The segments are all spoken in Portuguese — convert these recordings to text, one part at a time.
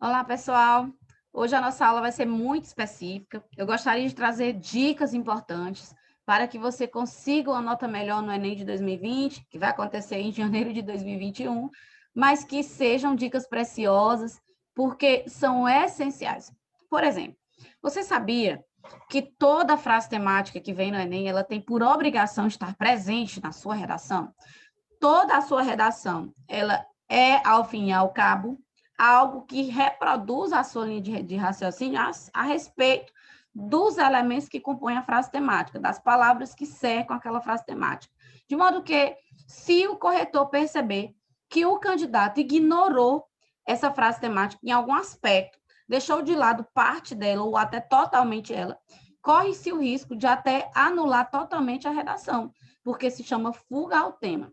Olá, pessoal. Hoje a nossa aula vai ser muito específica. Eu gostaria de trazer dicas importantes para que você consiga uma nota melhor no Enem de 2020, que vai acontecer em janeiro de 2021, mas que sejam dicas preciosas, porque são essenciais. Por exemplo, você sabia que toda frase temática que vem no Enem, ela tem por obrigação estar presente na sua redação? Toda a sua redação, ela é, ao fim e ao cabo, algo que reproduz a sua linha de raciocínio a respeito dos elementos que compõem a frase temática, das palavras que cercam aquela frase temática. De modo que, se o corretor perceber que o candidato ignorou essa frase temática em algum aspecto, deixou de lado parte dela ou até totalmente ela, corre-se o risco de até anular totalmente a redação, porque se chama fuga ao tema.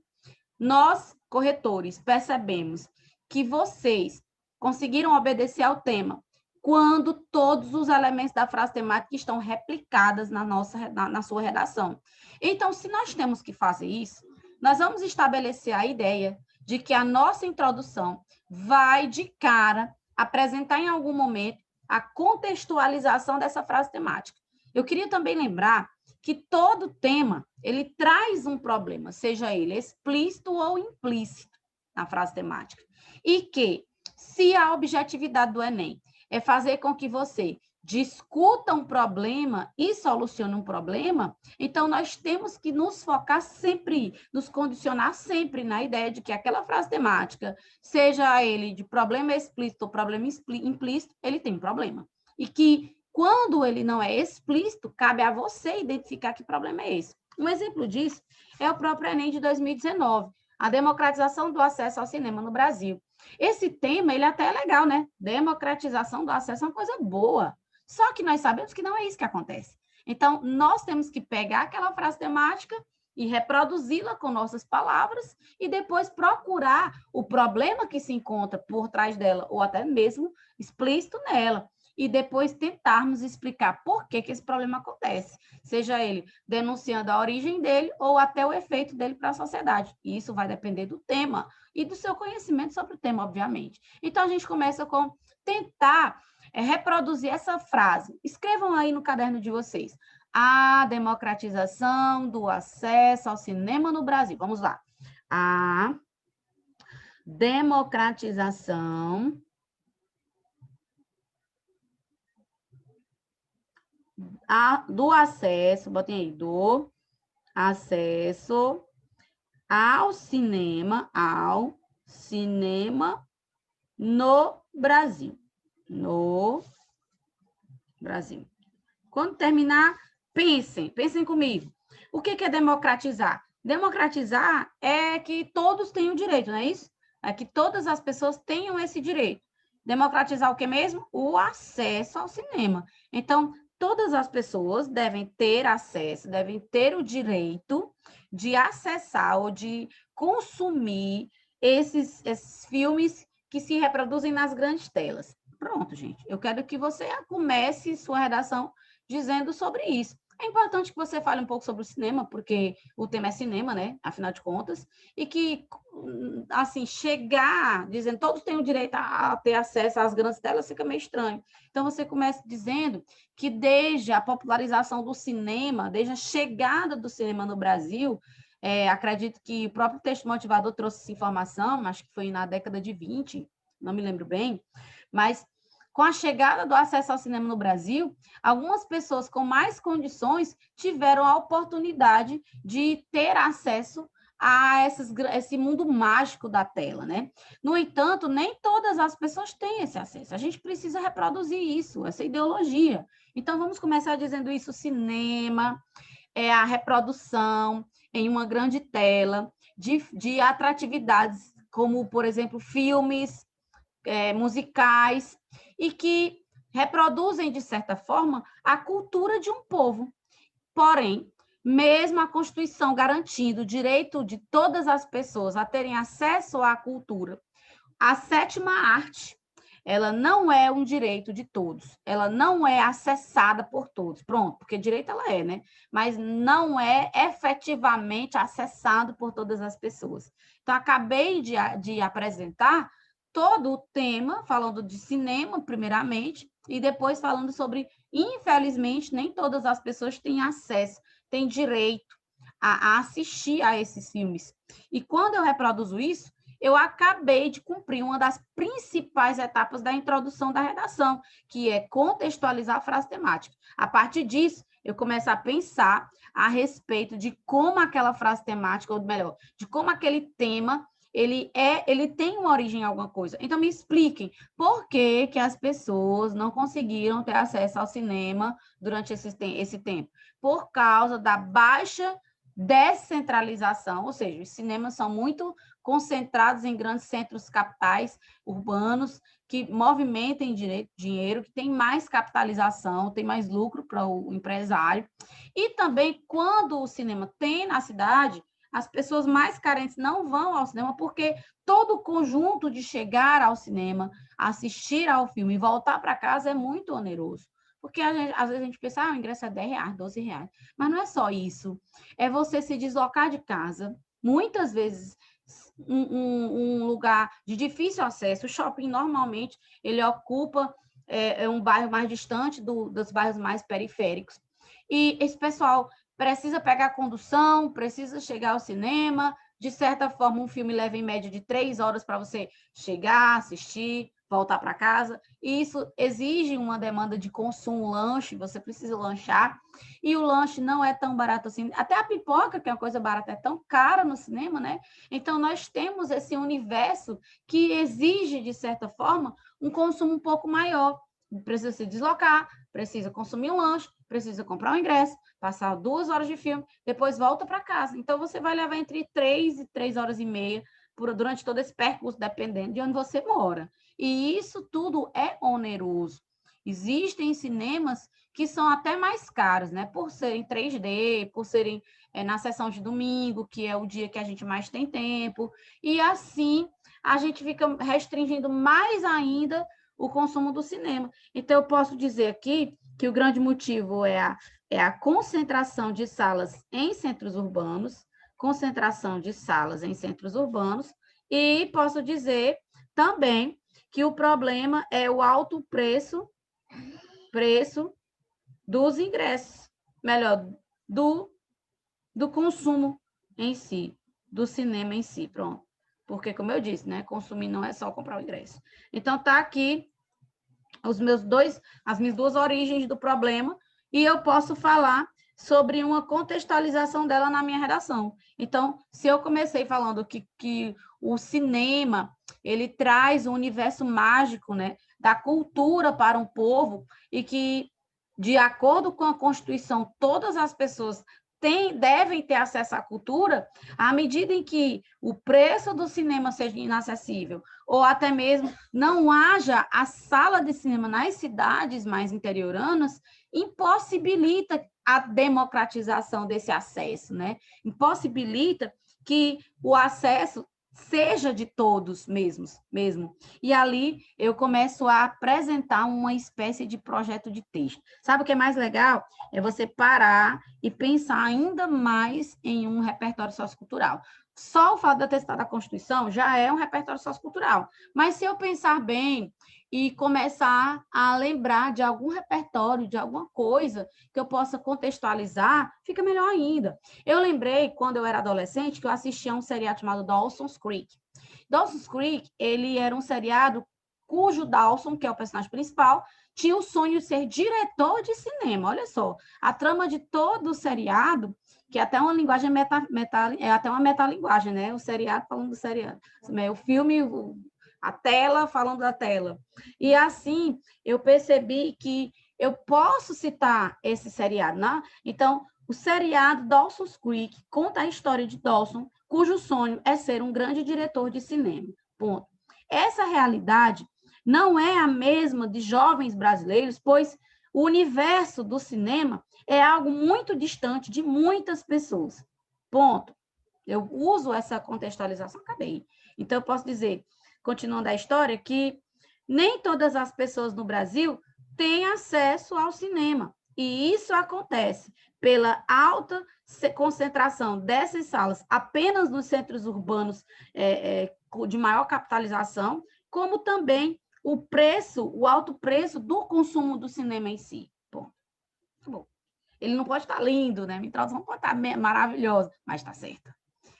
Nós, corretores, percebemos que vocês conseguiram obedecer ao tema quando todos os elementos da frase temática estão replicados na sua redação. Então, se nós temos que fazer isso, nós vamos estabelecer a ideia de que a nossa introdução vai, de cara, apresentar em algum momento a contextualização dessa frase temática. Eu queria também lembrar que todo tema, ele traz um problema, seja ele explícito ou implícito na frase temática. E que, se a objetividade do Enem é fazer com que você discuta um problema e solucione um problema, então nós temos que nos focar sempre, nos condicionar sempre na ideia de que aquela frase temática, seja ele de problema explícito ou problema implícito, ele tem um problema. E que quando ele não é explícito, cabe a você identificar que problema é esse. Um exemplo disso é o próprio Enem de 2019, a democratização do acesso ao cinema no Brasil. Esse tema, ele até é legal, né? Democratização do acesso é uma coisa boa. Só que nós sabemos que não é isso que acontece. Então, nós temos que pegar aquela frase temática e reproduzi-la com nossas palavras e depois procurar o problema que se encontra por trás dela, ou até mesmo explícito nela, e depois tentarmos explicar por que esse problema acontece, seja ele denunciando a origem dele ou até o efeito dele para a sociedade. E isso vai depender do tema e do seu conhecimento sobre o tema, obviamente. Então, a gente começa com tentar reproduzir essa frase. Escrevam aí no caderno de vocês. A democratização do acesso ao cinema no Brasil. Vamos lá. A democratização do acesso, botem aí, do acesso ao cinema no Brasil. No Brasil. Quando terminar, pensem comigo. O que é democratizar? Democratizar é que todos tenham direito, não é isso? É que todas as pessoas tenham esse direito. Democratizar o que mesmo? O acesso ao cinema. Então, todas as pessoas devem ter acesso, devem ter o direito de acessar ou de consumir esses filmes que se reproduzem nas grandes telas. Pronto, gente. Eu quero que você comece sua redação dizendo sobre isso. É importante que você fale um pouco sobre o cinema, porque o tema é cinema, né? Afinal de contas, e que, assim, chegar dizendo todos têm o direito a ter acesso às grandes telas fica meio estranho. Então, você começa dizendo que desde a popularização do cinema, desde a chegada do cinema no Brasil, acredito que o próprio texto motivador trouxe essa informação, acho que foi na década de 20, não me lembro bem, mas com a chegada do acesso ao cinema no Brasil, algumas pessoas com mais condições tiveram a oportunidade de ter acesso a esse mundo mágico da tela, né? No entanto, nem todas as pessoas têm esse acesso. A gente precisa reproduzir isso, essa ideologia. Então, vamos começar dizendo isso: o cinema é a reprodução em uma grande tela de atratividades, como, por exemplo, filmes, musicais, e que reproduzem, de certa forma, a cultura de um povo. Porém, mesmo a Constituição garantindo o direito de todas as pessoas a terem acesso à cultura, a sétima arte, ela não é um direito de todos, ela não é acessada por todos. Pronto, porque direito ela é, né? Mas não é efetivamente acessado por todas as pessoas. Então, acabei de apresentar todo o tema, falando de cinema, primeiramente, e depois falando sobre, infelizmente, nem todas as pessoas têm acesso, têm direito a assistir a esses filmes. E quando eu reproduzo isso, eu acabei de cumprir uma das principais etapas da introdução da redação, que é contextualizar a frase temática. A partir disso, eu começo a pensar a respeito de como aquela frase temática, ou melhor, de como aquele tema ele tem uma origem em alguma coisa. Então, me expliquem por que as pessoas não conseguiram ter acesso ao cinema durante esse tempo. Por causa da baixa descentralização, ou seja, os cinemas são muito concentrados em grandes centros capitais urbanos que movimentem dinheiro, que tem mais capitalização, tem mais lucro para o empresário. E também, quando o cinema tem na cidade, as pessoas mais carentes não vão ao cinema, porque todo o conjunto de chegar ao cinema, assistir ao filme e voltar para casa é muito oneroso. Porque às vezes a gente pensa, o ingresso é R$10, R$12. Mas não é só isso. É você se deslocar de casa, muitas vezes um lugar de difícil acesso. O shopping, normalmente, ele ocupa um bairro mais distante dos bairros mais periféricos. E esse pessoal precisa pegar condução, precisa chegar ao cinema. De certa forma, um filme leva em média de 3 horas para você chegar, assistir, voltar para casa. E isso exige uma demanda de consumo, lanche, você precisa lanchar. E o lanche não é tão barato assim. Até a pipoca, que é uma coisa barata, é tão cara no cinema, né? Então, nós temos esse universo que exige, de certa forma, um consumo um pouco maior. Precisa se deslocar, precisa consumir um lanche, precisa comprar um ingresso, passar 2 horas de filme, depois volta para casa. Então, você vai levar entre 3 e 3 horas e meia durante todo esse percurso, dependendo de onde você mora. E isso tudo é oneroso. Existem cinemas que são até mais caros, né? Por serem 3D, por serem na sessão de domingo, que é o dia que a gente mais tem tempo. E assim, a gente fica restringindo mais ainda o consumo do cinema. Então, eu posso dizer aqui que o grande motivo é a concentração de salas em centros urbanos, e posso dizer também que o problema é o alto preço dos ingressos, melhor, do consumo em si, do cinema em si, pronto. Porque, como eu disse, né, consumir não é só comprar o ingresso. Então, tá aqui as minhas 2 origens do problema, e eu posso falar sobre uma contextualização dela na minha redação. Então, se eu comecei falando que o cinema, ele traz um universo mágico, né, da cultura para um povo, e que, de acordo com a Constituição, todas as pessoas devem ter acesso à cultura, à medida em que o preço do cinema seja inacessível, ou até mesmo não haja a sala de cinema nas cidades mais interioranas, impossibilita a democratização desse acesso, né? Impossibilita que o acesso seja de todos mesmo. E ali eu começo a apresentar uma espécie de projeto de texto. Sabe o que é mais legal? É você parar e pensar ainda mais em um repertório sociocultural. Só o fato de eu ter citado a Constituição já é um repertório sociocultural. Mas se eu pensar bem e começar a lembrar de algum repertório, de alguma coisa que eu possa contextualizar, fica melhor ainda. Eu lembrei, quando eu era adolescente, que eu assistia a um seriado chamado Dawson's Creek. Dawson's Creek, ele era um seriado cujo Dawson, que é o personagem principal, tinha o sonho de ser diretor de cinema. Olha só, a trama de todo o seriado, que é até uma linguagem é até uma metalinguagem, né? O seriado falando do seriado. O filme, a tela falando da tela. E assim, eu percebi que eu posso citar esse seriado, né? Então, o seriado Dawson's Creek conta a história de Dawson, cujo sonho é ser um grande diretor de cinema. Ponto. Essa realidade não é a mesma de jovens brasileiros, pois o universo do cinema é algo muito distante de muitas pessoas. Ponto. Eu uso essa contextualização, acabei. Então, eu posso dizer, continuando a história, que nem todas as pessoas no Brasil têm acesso ao cinema. E isso acontece pela alta concentração dessas salas apenas nos centros urbanos de maior capitalização, como também o alto preço do consumo do cinema em si. Bom, tá bom. Ele não pode estar lindo, né? Minha introdução pode estar maravilhosa, mas está certa.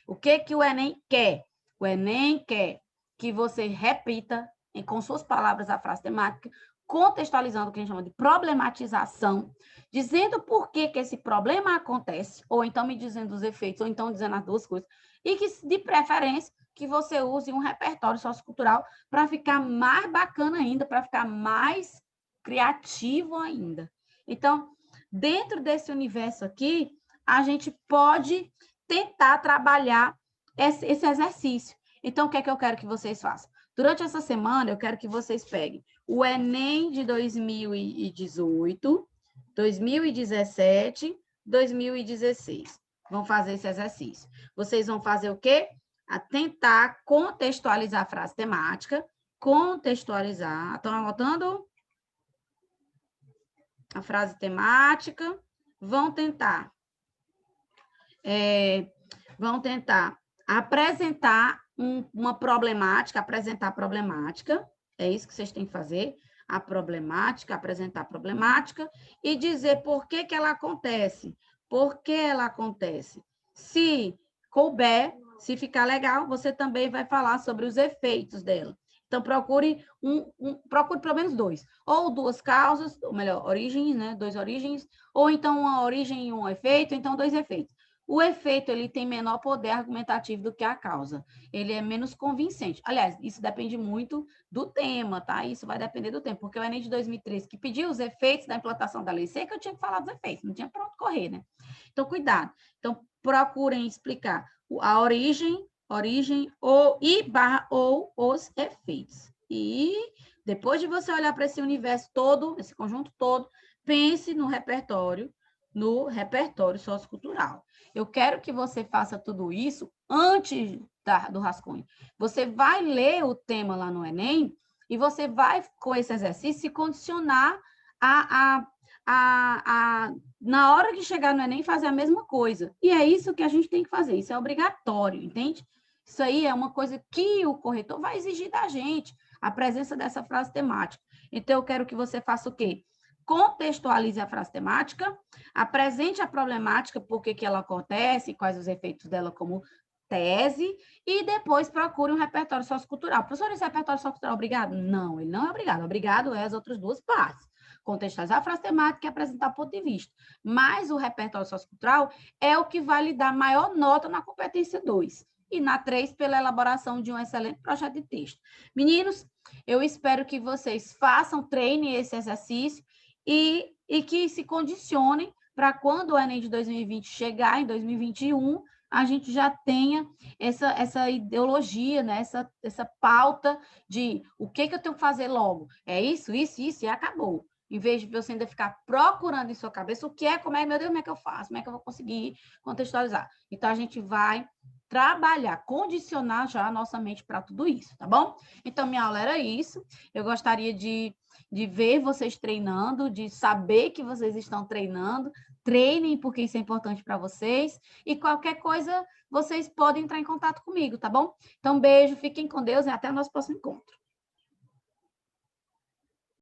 O que que o Enem quer? O Enem quer que você repita com suas palavras a frase temática, contextualizando o que a gente chama de problematização, dizendo por que que esse problema acontece, ou então me dizendo os efeitos, ou então dizendo as duas coisas, e que, de preferência, que você use um repertório sociocultural para ficar mais bacana ainda, para ficar mais criativo ainda. Então, dentro desse universo aqui, a gente pode tentar trabalhar esse exercício. Então, o que é que eu quero que vocês façam? Durante essa semana, eu quero que vocês peguem o Enem de 2018, 2017, 2016. Vão fazer esse exercício. Vocês vão fazer o quê? A tentar contextualizar a frase temática, contextualizar. Estão anotando? A frase temática. Vão tentar apresentar uma problemática, apresentar a problemática, é isso que vocês têm que fazer, a problemática, apresentar a problemática e dizer por que que ela acontece, por que ela acontece. Se couber, se ficar legal, você também vai falar sobre os efeitos dela. Então, procure pelo menos dois, ou duas causas, ou melhor, origens, né? Duas origens, ou então uma origem e um efeito, então dois efeitos. O efeito ele tem menor poder argumentativo do que a causa. Ele é menos convincente. Aliás, isso depende muito do tema, tá? Isso vai depender do tempo, porque o Enem de 2013, que pediu os efeitos da implantação da lei seca, eu tinha que falar dos efeitos, não tinha para onde correr, né? Então, cuidado. Então, procurem explicar a origem ou os efeitos. E depois de você olhar para esse universo todo, esse conjunto todo, pense no repertório sociocultural. Eu quero que você faça tudo isso antes do rascunho. Você vai ler o tema lá no Enem e você vai, com esse exercício, se condicionar na hora de chegar no Enem, fazer a mesma coisa. E é isso que a gente tem que fazer. Isso é obrigatório, entende? Isso aí é uma coisa que o corretor vai exigir da gente, a presença dessa frase temática. Então, eu quero que você faça o quê? Contextualize a frase temática, apresente a problemática, por que ela acontece, quais os efeitos dela como tese, e depois procure um repertório sociocultural. Professor, esse repertório sociocultural é obrigado? Não, ele não é obrigado. Obrigado é as outras duas partes. Contextualizar a frase temática e apresentar ponto de vista. Mas o repertório sociocultural é o que vai lhe dar maior nota na competência 2. E na 3, pela elaboração de um excelente projeto de texto. Meninos, eu espero que vocês façam, treinem esse exercício e que se condicionem para quando o Enem de 2020 chegar em 2021, a gente já tenha essa ideologia, né? essa pauta de o que eu tenho que fazer logo. É isso, e acabou. Em vez de você ainda ficar procurando em sua cabeça o que é, meu Deus, como é que eu faço? Como é que eu vou conseguir contextualizar? Então, a gente vai trabalhar, condicionar já a nossa mente para tudo isso, tá bom? Então, minha aula era isso. Eu gostaria de ver vocês treinando, de saber que vocês estão treinando. Treinem, porque isso é importante para vocês. E qualquer coisa, vocês podem entrar em contato comigo, tá bom? Então, beijo, fiquem com Deus e até o nosso próximo encontro.